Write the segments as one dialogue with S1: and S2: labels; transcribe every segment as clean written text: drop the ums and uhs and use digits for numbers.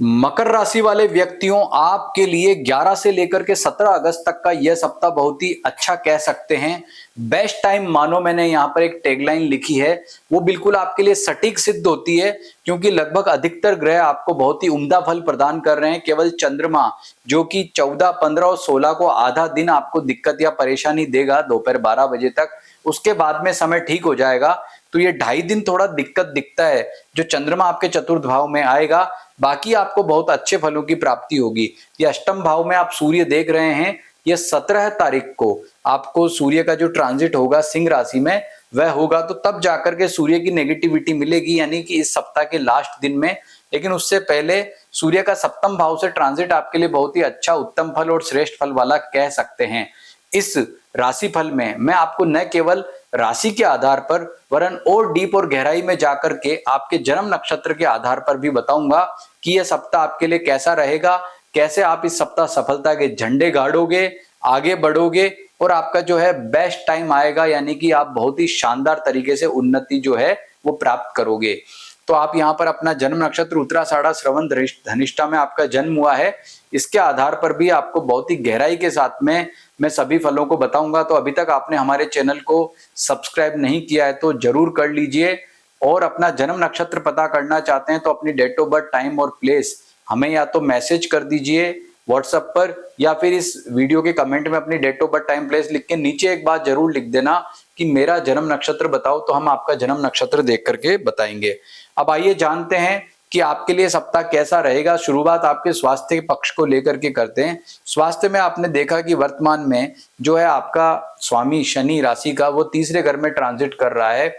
S1: मकर राशि वाले व्यक्तियों, आपके लिए 11 से लेकर के 17 अगस्त तक का यह सप्ताह बहुत ही अच्छा कह सकते हैं। बेस्ट टाइम मानो, मैंने यहाँ पर एक टैगलाइन लिखी है, वो बिल्कुल आपके लिए सटीक सिद्ध होती है, क्योंकि लगभग अधिकतर ग्रह आपको बहुत ही उम्दा फल प्रदान कर रहे हैं। केवल चंद्रमा जो कि 14, 15 और 16 को आधा दिन आपको दिक्कत या परेशानी देगा दोपहर 12 बजे तक, उसके बाद में समय ठीक हो जाएगा। तो ये 2.5 दिन थोड़ा दिक्कत दिखता है, जो चंद्रमा आपके चतुर्थ भाव में आएगा। बाकी आपको बहुत अच्छे फलों की प्राप्ति होगी। ये अष्टम भाव में आप सूर्य देख रहे हैं, ये 17 तारीख को आपको सूर्य का जो ट्रांजिट होगा सिंह राशि में वह होगा, तो तब जाकर के सूर्य की नेगेटिविटी मिलेगी, यानी कि इस सप्ताह के लास्ट दिन में। लेकिन उससे पहले सूर्य का सप्तम भाव से ट्रांजिट आपके लिए बहुत ही अच्छा, उत्तम फल और श्रेष्ठ फल वाला कह सकते हैं। इस राशि फल में मैं आपको न केवल राशि के आधार पर वरन और डीप और गहराई में जाकर के आपके जन्म नक्षत्र के आधार पर भी बताऊंगा कि यह सप्ताह आपके लिए कैसा रहेगा, कैसे आप इस सप्ताह सफलता के झंडे गाड़ोगे, आगे बढ़ोगे और आपका जो है बेस्ट टाइम आएगा, यानी कि आप बहुत ही शानदार तरीके से उन्नति जो है वो प्राप्त करोगे। तो आप यहाँ पर अपना जन्म नक्षत्र उत्तराषाढ़ा, श्रवण, धनिष्ठा में आपका जन्म हुआ है, इसके आधार पर भी आपको बहुत ही गहराई के साथ में मैं सभी फलों को बताऊंगा। तो अभी तक आपने हमारे चैनल को सब्सक्राइब नहीं किया है तो जरूर कर लीजिए, और अपना जन्म नक्षत्र पता करना चाहते हैं तो अपनी डेट ऑफ बर्थ, टाइम और प्लेस हमें या तो मैसेज कर दीजिए व्हाट्सएप पर, या फिर इस वीडियो के कमेंट में अपनी date of birth, time, place लिख के नीचे एक बात जरूर लिख देना कि मेरा जन्म नक्षत्र बताओ, तो हम आपका जन्म नक्षत्र देख करके बताएंगे। अब आइए जानते हैं कि आपके लिए सप्ताह कैसा रहेगा। शुरुआत आपके स्वास्थ्य के पक्ष को लेकर के करते हैं। स्वास्थ्य में आपने देखा कि वर्तमान में जो है आपका स्वामी शनि राशि का वो तीसरे घर में ट्रांजिट कर रहा है,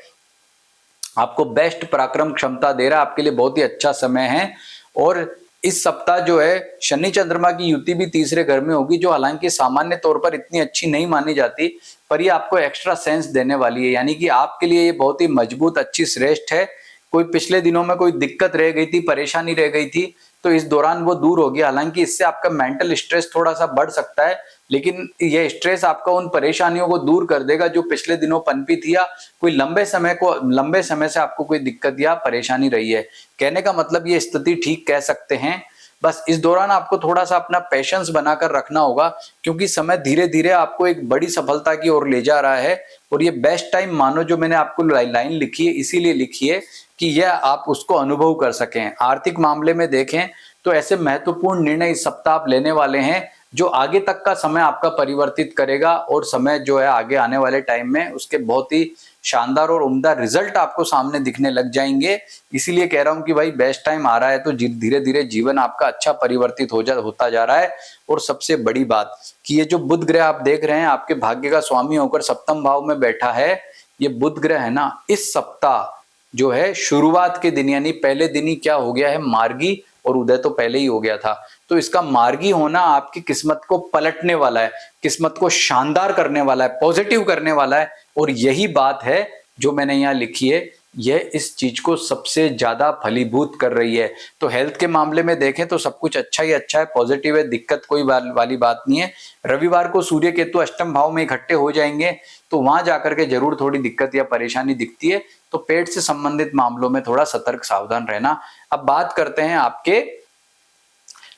S1: आपको बेस्ट पराक्रम क्षमता दे रहा है, आपके लिए बहुत ही अच्छा समय है। और इस सप्ताह जो है शनि चंद्रमा की युति भी तीसरे घर में होगी, जो हालांकि सामान्य तौर पर इतनी अच्छी नहीं मानी जाती, पर ये आपको एक्स्ट्रा सेंस देने वाली है, यानी कि आपके लिए ये बहुत ही मजबूत, अच्छी, श्रेष्ठ है। कोई पिछले दिनों में कोई दिक्कत रह गई थी, परेशानी रह गई थी, तो इस दौरान वो दूर होगी। हालांकि इससे आपका मेंटल स्ट्रेस थोड़ा सा बढ़ सकता है, लेकिन यह स्ट्रेस आपका उन परेशानियों को दूर कर देगा जो पिछले दिनों पनपी थी, या कोई लंबे समय से आपको कोई दिक्कत या परेशानी रही है। कहने का मतलब ये स्थिति ठीक कह सकते हैं। बस इस दौरान आपको थोड़ा सा अपना पेशेंस बनाकर रखना होगा, क्योंकि समय धीरे धीरे आपको एक बड़ी सफलता की ओर ले जा रहा है। और ये बेस्ट टाइम मानो, जो मैंने आपको लाइन लिखी है इसीलिए लिखी है कि यह आप उसको अनुभव कर सकें। आर्थिक मामले में देखें तो ऐसे महत्वपूर्ण निर्णय इस सप्ताह आप लेने वाले हैं जो आगे तक का समय आपका परिवर्तित करेगा, और समय जो है आगे आने वाले टाइम में उसके बहुत ही शानदार और उम्दा रिजल्ट आपको सामने दिखने लग जाएंगे। इसीलिए कह रहा हूं कि भाई बेस्ट टाइम आ रहा है, तो धीरे धीरे जीवन आपका अच्छा परिवर्तित होता जा रहा है। और सबसे बड़ी बात कि ये जो बुध ग्रह आप देख रहे हैं आपके भाग्य का स्वामी होकर सप्तम भाव में बैठा है, ये बुध ग्रह है ना, इस सप्ताह जो है शुरुआत के दिन यानी पहले दिन ही क्या हो गया है, मार्गी, और उदय तो पहले ही हो गया था। तो इसका मार्गी होना आपकी किस्मत को पलटने वाला है, किस्मत को शानदार करने वाला है, पॉजिटिव करने वाला है। और यही बात है जो मैंने यहाँ लिखी है, यह इस चीज को सबसे ज्यादा फलीभूत कर रही है। तो हेल्थ के मामले में देखें तो सब कुछ अच्छा ही अच्छा है, पॉजिटिव है, दिक्कत कोई वाली बात नहीं है। रविवार को सूर्य केतु अष्टम भाव में इकट्ठे हो जाएंगे, तो वहां जाकर के जरूर थोड़ी दिक्कत या परेशानी दिखती है, तो पेट से संबंधित मामलों में थोड़ा सतर्क सावधान रहना। अब बात करते हैं आपके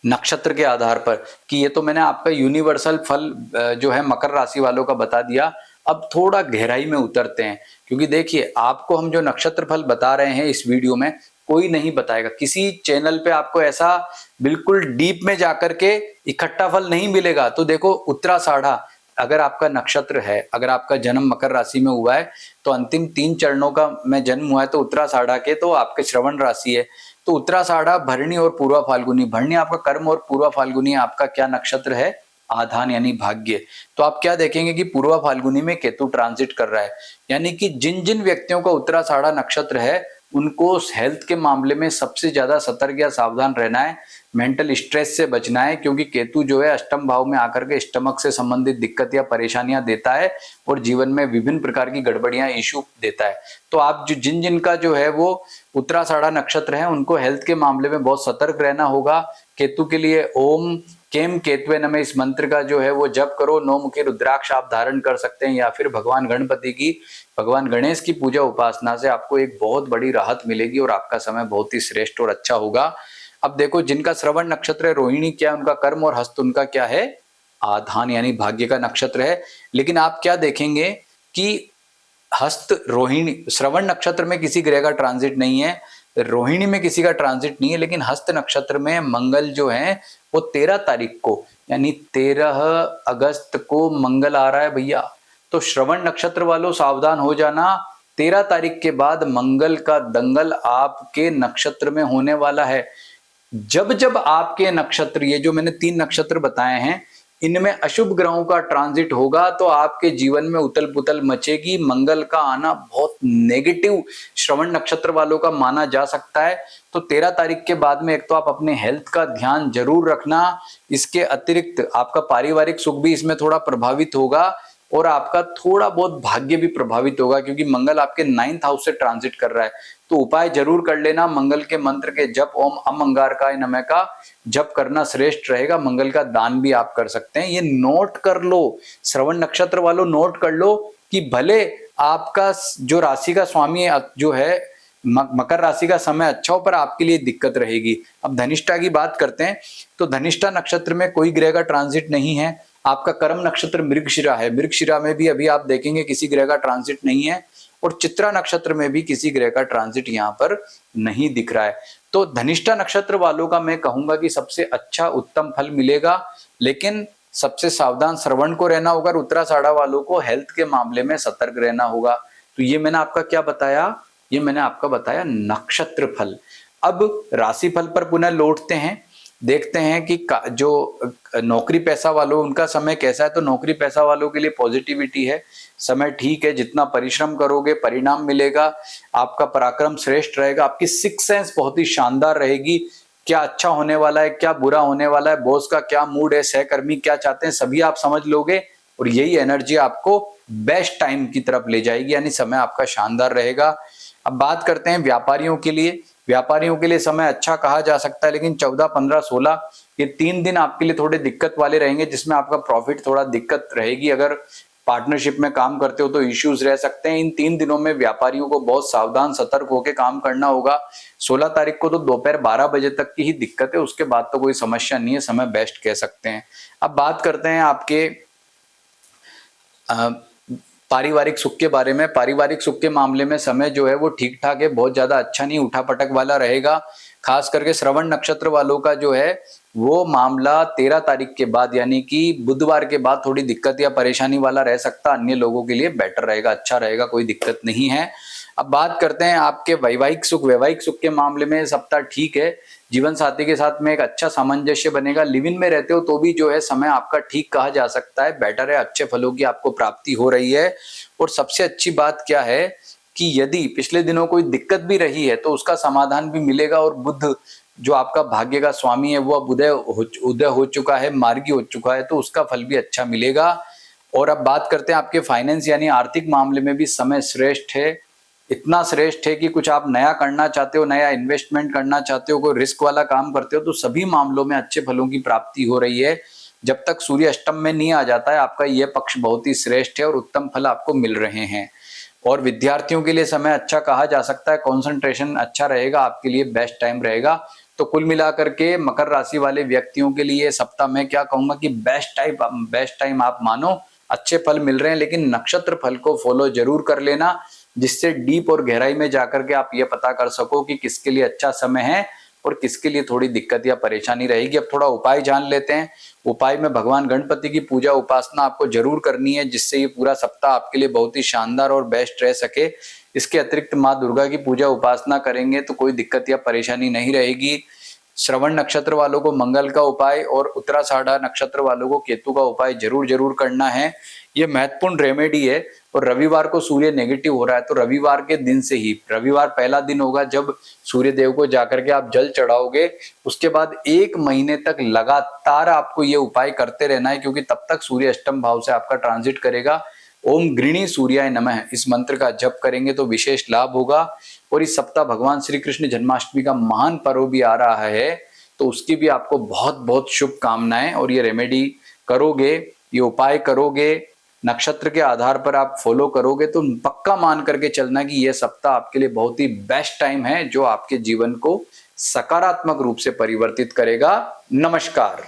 S1: नक्षत्र के आधार पर कि ये तो मैंने आपका यूनिवर्सल फल जो है मकर राशि वालों का बता दिया। अब थोड़ा गहराई में उतरते हैं, क्योंकि देखिए आपको हम जो नक्षत्र फल बता रहे हैं इस वीडियो में कोई नहीं बताएगा, किसी चैनल पे आपको ऐसा बिल्कुल डीप में जाकर के इकट्ठा फल नहीं मिलेगा। तो देखो उत्तराषाढ़ा अगर आपका नक्षत्र है, अगर आपका जन्म मकर राशि में हुआ है, तो अंतिम 3 चरणों का में जन्म हुआ है, तो उत्तराषाढ़ा के तो आपके श्रवण राशि है। तो उत्तराषाढ़ा, भरणी और पूर्वा फाल्गुनी, भरणी आपका कर्म और पूर्वा फाल्गुनी आपका क्या नक्षत्र है, आधान यानी भाग्य। तो आप क्या देखेंगे कि पूर्वा फाल्गुनी में केतु ट्रांजिट कर रहा है, यानी कि जिन जिन व्यक्तियों का उत्तराषाढ़ा नक्षत्र है उनको हेल्थ के मामले में सबसे ज्यादा सतर्क या सावधान रहना है, मेंटल स्ट्रेस से बचना है, क्योंकि केतु जो है अष्टम भाव में आकर के स्टमक से संबंधित दिक्कत या परेशानियां देता है और जीवन में विभिन्न प्रकार की गड़बड़ियां, इश्यू देता है। तो आप जो जिन का जो है वो उत्तराषाढ़ा नक्षत्र है उनको हेल्थ के मामले में बहुत सतर्क रहना होगा। केतु के लिए ओम केम केतवे नमः इस मंत्र का जो है वो जप करो। 9 मुखी रुद्राक्ष आप धारण कर सकते हैं, या फिर भगवान गणपति की, भगवान गणेश की पूजा उपासना से आपको एक बहुत बड़ी राहत मिलेगी और आपका समय बहुत ही श्रेष्ठ और अच्छा होगा। अब देखो, जिनका श्रवण नक्षत्र है, रोहिणी क्या है उनका कर्म, और हस्त उनका क्या है, आधान यानी भाग्य का नक्षत्र है। लेकिन आप क्या देखेंगे कि हस्त रोहिणी श्रवण नक्षत्र में किसी ग्रह का ट्रांजिट नहीं है, रोहिणी में किसी का ट्रांजिट नहीं है, लेकिन हस्त नक्षत्र में मंगल जो है वो 13 तारीख को यानी 13 अगस्त को मंगल आ रहा है भैया। तो श्रवण नक्षत्र वालों सावधान हो जाना, 13 तारीख के बाद मंगल का दंगल आपके नक्षत्र में होने वाला है। जब जब आपके नक्षत्र, ये जो मैंने 3 नक्षत्र बताए हैं, इनमें अशुभ ग्रहों का ट्रांजिट होगा तो आपके जीवन में उथल पुथल मचेगी। मंगल का आना बहुत नेगेटिव श्रवण नक्षत्र वालों का माना जा सकता है। तो 13 तारीख के बाद में एक तो आप अपने हेल्थ का ध्यान जरूर रखना। इसके अतिरिक्त आपका पारिवारिक सुख भी इसमें थोड़ा प्रभावित होगा और आपका थोड़ा बहुत भाग्य भी प्रभावित होगा, क्योंकि मंगल आपके 9th हाउस से ट्रांजिट कर रहा है। तो उपाय जरूर कर लेना। मंगल के मंत्र के जप ओम अम अंगारकाय नमः का जप करना श्रेष्ठ रहेगा। मंगल का दान भी आप कर सकते हैं। ये नोट कर लो, श्रवण नक्षत्र वालों नोट कर लो कि भले आपका जो राशि का स्वामी जो है मकर राशि का समय अच्छा हो, पर आपके लिए दिक्कत रहेगी। अब धनिष्ठा की बात करते हैं तो धनिष्ठा नक्षत्र में कोई ग्रह का ट्रांजिट नहीं है। आपका कर्म नक्षत्र मृगशिरा है, मृगशिरा में भी अभी आप देखेंगे किसी ग्रह का ट्रांजिट नहीं है, और चित्रा नक्षत्र में भी किसी ग्रह का ट्रांजिट यहाँ पर नहीं दिख रहा है। तो धनिष्ठा नक्षत्र वालों का मैं कहूंगा कि सबसे अच्छा उत्तम फल मिलेगा, लेकिन सबसे सावधान श्रवण को रहना होगा। उत्तराषाढ़ा वालों को हेल्थ के मामले में सतर्क रहना होगा। तो ये मैंने आपका क्या बताया, ये मैंने आपका बताया नक्षत्र फल। अब राशि फल पर पुनः लौटते हैं, देखते हैं कि जो नौकरी पैसा वालों उनका समय कैसा है। तो नौकरी पैसा वालों के लिए पॉजिटिविटी है, समय ठीक है। जितना परिश्रम करोगे परिणाम मिलेगा, आपका पराक्रम श्रेष्ठ रहेगा, आपकी सिक्स सेंस बहुत ही शानदार रहेगी। क्या अच्छा होने वाला है, क्या बुरा होने वाला है, बॉस का क्या मूड है, सहकर्मी क्या चाहते हैं, सभी आप समझ लोगे, और यही एनर्जी आपको बेस्ट टाइम की तरफ ले जाएगी, यानी समय आपका शानदार रहेगा। अब बात करते हैं व्यापारियों के लिए। व्यापारियों के लिए समय अच्छा कहा जा सकता है, लेकिन 14, 15, 16 ये 3 दिन आपके लिए थोड़े दिक्कत वाले रहेंगे, जिसमें आपका प्रॉफिट थोड़ा दिक्कत रहेगी। अगर पार्टनरशिप में काम करते हो तो इश्यूज रह सकते हैं। इन 3 दिनों में व्यापारियों को बहुत सावधान सतर्क होकर काम करना होगा। 16 तारीख को तो दोपहर 12 बजे तक की ही दिक्कत है, उसके बाद तो कोई समस्या नहीं है, समय बेस्ट कह सकते हैं। अब बात करते हैं आपके पारिवारिक सुख के बारे में। पारिवारिक सुख के मामले में समय जो है वो ठीक ठाक है, बहुत ज्यादा अच्छा नहीं, उठा पटक वाला रहेगा। खास करके श्रवण नक्षत्र वालों का जो है वो मामला 13 तारीख के बाद यानी कि बुधवार के बाद थोड़ी दिक्कत या परेशानी वाला रह सकता। अन्य लोगों के लिए बेटर रहेगा, अच्छा रहेगा, कोई दिक्कत नहीं है। अब बात करते हैं आपके वैवाहिक सुख। वैवाहिक सुख के मामले में सप्ताह ठीक है, जीवन साथी के साथ में एक अच्छा सामंजस्य बनेगा। लिव इन में रहते हो तो भी जो है समय आपका ठीक कहा जा सकता है, बेटर है, अच्छे फलों की आपको प्राप्ति हो रही है। और सबसे अच्छी बात क्या है कि यदि पिछले दिनों कोई दिक्कत भी रही है तो उसका समाधान भी मिलेगा, और बुध जो आपका भाग्य का स्वामी है वो अब उदय हो चुका है, मार्गी हो चुका है, तो उसका फल भी अच्छा मिलेगा। और अब बात करते हैं आपके फाइनेंस यानी आर्थिक मामले में भी समय श्रेष्ठ है, इतना श्रेष्ठ है कि कुछ आप नया करना चाहते हो, नया इन्वेस्टमेंट करना चाहते हो, कोई रिस्क वाला काम करते हो, तो सभी मामलों में अच्छे फलों की प्राप्ति हो रही है। जब तक सूर्य अष्टम में नहीं आ जाता है आपका यह पक्ष बहुत ही श्रेष्ठ है और उत्तम फल आपको मिल रहे हैं। और विद्यार्थियों के लिए समय अच्छा कहा जा सकता है, कंसंट्रेशन अच्छा रहेगा, आपके लिए बेस्ट टाइम रहेगा। तो कुल मिलाकर के मकर राशि वाले व्यक्तियों के लिए सप्ताह में क्या कहूंगा कि बेस्ट टाइम आप मानो, अच्छे फल मिल रहे हैं। लेकिन नक्षत्र फल को फॉलो जरूर कर लेना, जिससे डीप और गहराई में जाकर के आप ये पता कर सको कि किसके लिए अच्छा समय है और किसके लिए थोड़ी दिक्कत या परेशानी रहेगी। अब थोड़ा उपाय जान लेते हैं। उपाय में भगवान गणपति की पूजा उपासना आपको जरूर करनी है, जिससे ये पूरा सप्ताह आपके लिए बहुत ही शानदार और बेस्ट रह सके। इसके अतिरिक्त माँ दुर्गा की पूजा उपासना करेंगे तो कोई दिक्कत या परेशानी नहीं रहेगी। श्रवण नक्षत्र वालों को मंगल का उपाय और उत्तराषाढ़ा नक्षत्र वालों को केतु का उपाय जरूर करना है। ये महत्वपूर्ण रेमेडी है। और रविवार को सूर्य नेगेटिव हो रहा है, तो रविवार के दिन से ही, रविवार पहला दिन होगा जब सूर्य देव को जाकर के आप जल चढ़ाओगे। उसके बाद 1 महीने तक लगातार आपको ये उपाय करते रहना है, क्योंकि तब तक सूर्य अष्टम भाव से आपका ट्रांजिट करेगा। ओम गृणी सूर्याय नमः इस मंत्र का जप करेंगे तो विशेष लाभ होगा। और इस सप्ताह भगवान श्री कृष्ण जन्माष्टमी का महान पर्व भी आ रहा है, तो उसकी भी आपको बहुत बहुत शुभकामनाएं। और ये रेमेडी करोगे, ये उपाय करोगे, नक्षत्र के आधार पर आप फॉलो करोगे तो पक्का मान करके चलना कि यह सप्ताह आपके लिए बहुत ही बेस्ट टाइम है, जो आपके जीवन को सकारात्मक रूप से परिवर्तित करेगा। नमस्कार।